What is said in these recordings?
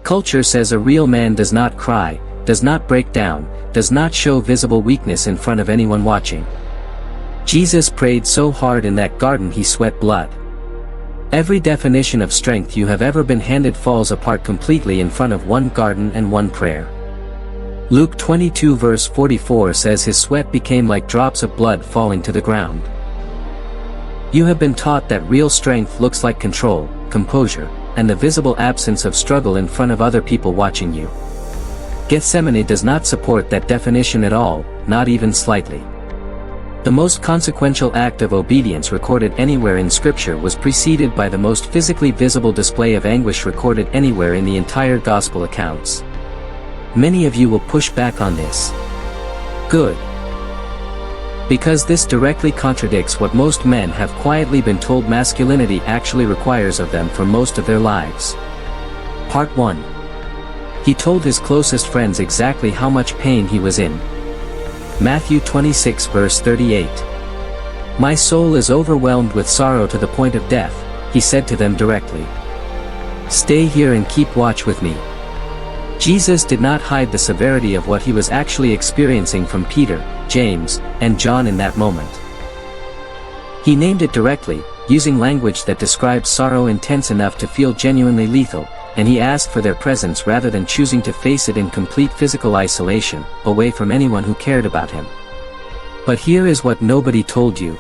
Culture says a real man does not cry, does not break down, does not show visible weakness in front of anyone watching. Jesus prayed so hard in that garden he sweat blood. Every definition of strength you have ever been handed falls apart completely in front of one garden and one prayer. Luke 22 verse 44 says his sweat became like drops of blood falling to the ground. You have been taught that real strength looks like control, composure, and the visible absence of struggle in front of other people watching you. Gethsemane does not support that definition at all, not even slightly. The most consequential act of obedience recorded anywhere in Scripture was preceded by the most physically visible display of anguish recorded anywhere in the entire Gospel accounts. Many of you will push back on this. Good. Because this directly contradicts what most men have quietly been told masculinity actually requires of them for most of their lives. Part 1. He told his closest friends exactly how much pain he was in. Matthew 26 verse 38. My soul is overwhelmed with sorrow to the point of death, he said to them directly. Stay here and keep watch with me. Jesus did not hide the severity of what he was actually experiencing from Peter, James, and John in that moment. He named it directly, using language that describes sorrow intense enough to feel genuinely lethal, and he asked for their presence rather than choosing to face it in complete physical isolation, away from anyone who cared about him. But here is what nobody told you.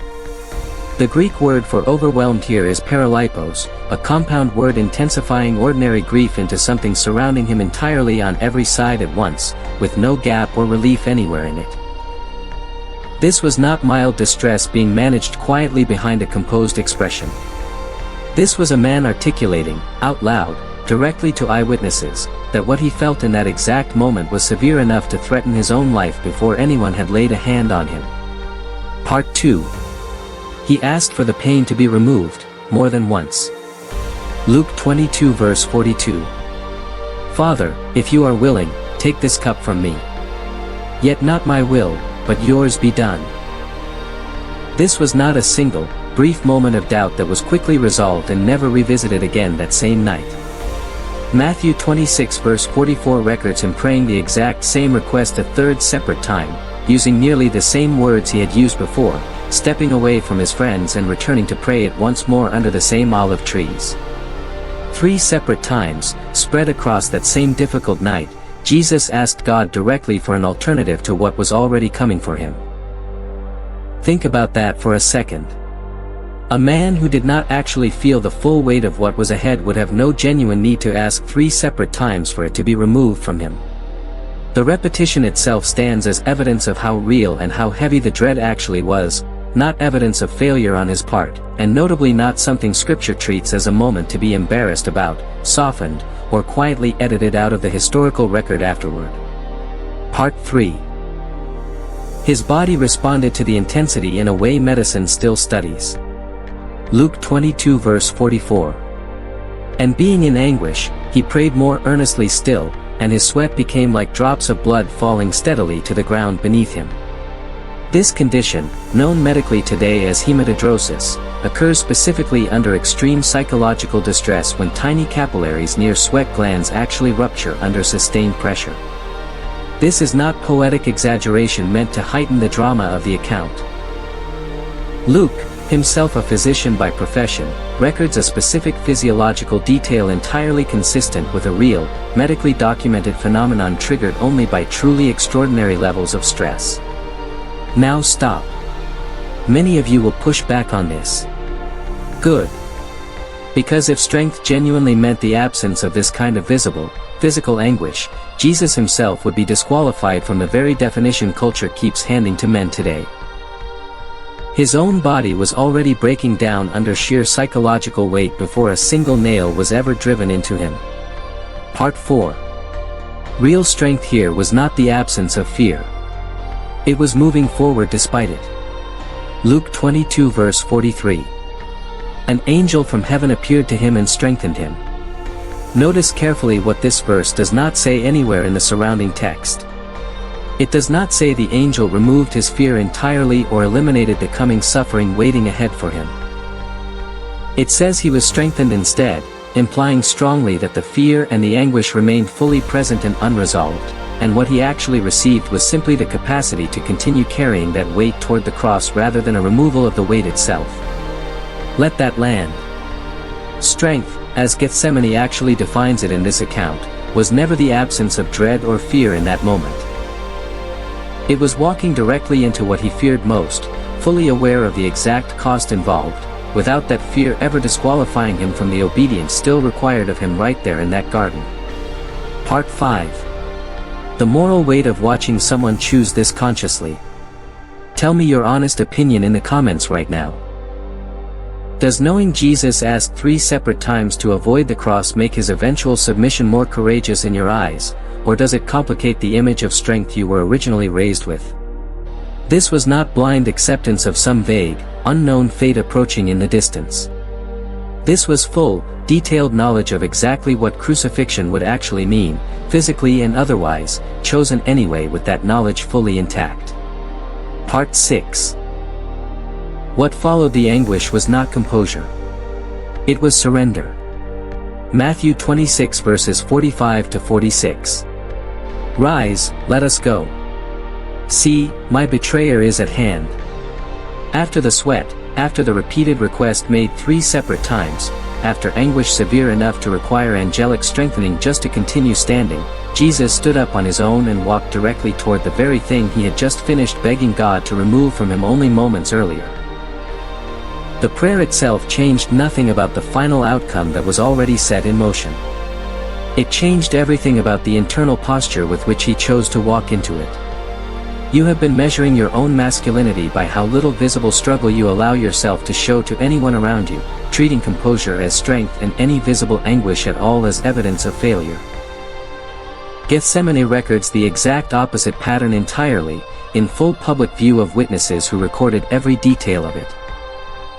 The Greek word for overwhelmed here is paralipos, a compound word intensifying ordinary grief into something surrounding him entirely on every side at once, with no gap or relief anywhere in it. This was not mild distress being managed quietly behind a composed expression. This was a man articulating, out loud, directly to eyewitnesses, that what he felt in that exact moment was severe enough to threaten his own life before anyone had laid a hand on him. Part 2. He asked for the pain to be removed, more than once. Luke 22 verse 42. Father, if you are willing, take this cup from me. Yet not my will, but yours be done. This was not a single, brief moment of doubt that was quickly resolved and never revisited again that same night. Matthew 26 verse 44 records him praying the exact same request a third separate time, using nearly the same words he had used before, stepping away from his friends and returning to pray it once more under the same olive trees. 3 separate times, spread across that same difficult night, Jesus asked God directly for an alternative to what was already coming for him. Think about that for a second. A man who did not actually feel the full weight of what was ahead would have no genuine need to ask 3 separate times for it to be removed from him. The repetition itself stands as evidence of how real and how heavy the dread actually was, not evidence of failure on his part, and notably not something Scripture treats as a moment to be embarrassed about, softened, or quietly edited out of the historical record afterward. Part 3. His body responded to the intensity in a way medicine still studies. Luke 22 verse 44. And being in anguish, he prayed more earnestly still, and his sweat became like drops of blood falling steadily to the ground beneath him. This condition, known medically today as hematidrosis, occurs specifically under extreme psychological distress when tiny capillaries near sweat glands actually rupture under sustained pressure. This is not poetic exaggeration meant to heighten the drama of the account. Luke, himself a physician by profession, records a specific physiological detail entirely consistent with a real, medically documented phenomenon triggered only by truly extraordinary levels of stress. Now stop. Many of you will push back on this. Good. Because if strength genuinely meant the absence of this kind of visible, physical anguish, Jesus himself would be disqualified from the very definition culture keeps handing to men today. His own body was already breaking down under sheer psychological weight before a single nail was ever driven into him. Part 4. Real strength here was not the absence of fear. It was moving forward despite it. Luke 22 verse 43. An angel from heaven appeared to him and strengthened him. Notice carefully what this verse does not say anywhere in the surrounding text. It does not say the angel removed his fear entirely or eliminated the coming suffering waiting ahead for him. It says he was strengthened instead, implying strongly that the fear and the anguish remained fully present and unresolved, and what he actually received was simply the capacity to continue carrying that weight toward the cross rather than a removal of the weight itself. Let that land. Strength, as Gethsemane actually defines it in this account, was never the absence of dread or fear in that moment. It was walking directly into what he feared most, fully aware of the exact cost involved, without that fear ever disqualifying him from the obedience still required of him right there in that garden. Part 5. The moral weight of watching someone choose this consciously. Tell me your honest opinion in the comments right now. Does knowing Jesus asked 3 separate times to avoid the cross make his eventual submission more courageous in your eyes, or does it complicate the image of strength you were originally raised with? This was not blind acceptance of some vague, unknown fate approaching in the distance. This was full, detailed knowledge of exactly what crucifixion would actually mean, physically and otherwise, chosen anyway with that knowledge fully intact. Part 6. What followed the anguish was not composure. It was surrender. Matthew 26 verses 45 to 46. Rise, let us go. See, my betrayer is at hand. After the sweat, after the repeated request made 3 separate times, after anguish severe enough to require angelic strengthening just to continue standing, Jesus stood up on his own and walked directly toward the very thing he had just finished begging God to remove from him only moments earlier. The prayer itself changed nothing about the final outcome that was already set in motion. It changed everything about the internal posture with which he chose to walk into it. You have been measuring your own masculinity by how little visible struggle you allow yourself to show to anyone around you, treating composure as strength and any visible anguish at all as evidence of failure. Gethsemane records the exact opposite pattern entirely, in full public view of witnesses who recorded every detail of it.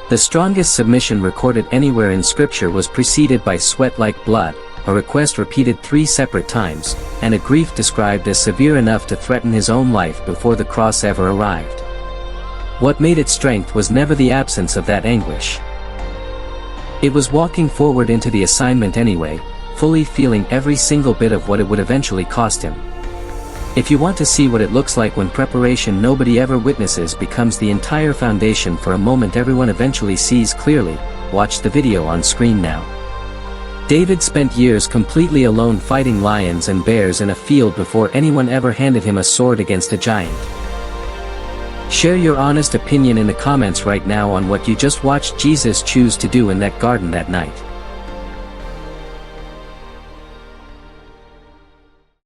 The strongest submission recorded anywhere in Scripture was preceded by sweat like blood, a request repeated 3 separate times, and a grief described as severe enough to threaten his own life before the cross ever arrived. What made it strength was never the absence of that anguish. It was walking forward into the assignment anyway, fully feeling every single bit of what it would eventually cost him. If you want to see what it looks like when preparation nobody ever witnesses becomes the entire foundation for a moment everyone eventually sees clearly, watch the video on screen now. David spent years completely alone fighting lions and bears in a field before anyone ever handed him a sword against a giant. Share your honest opinion in the comments right now on what you just watched Jesus choose to do in that garden that night.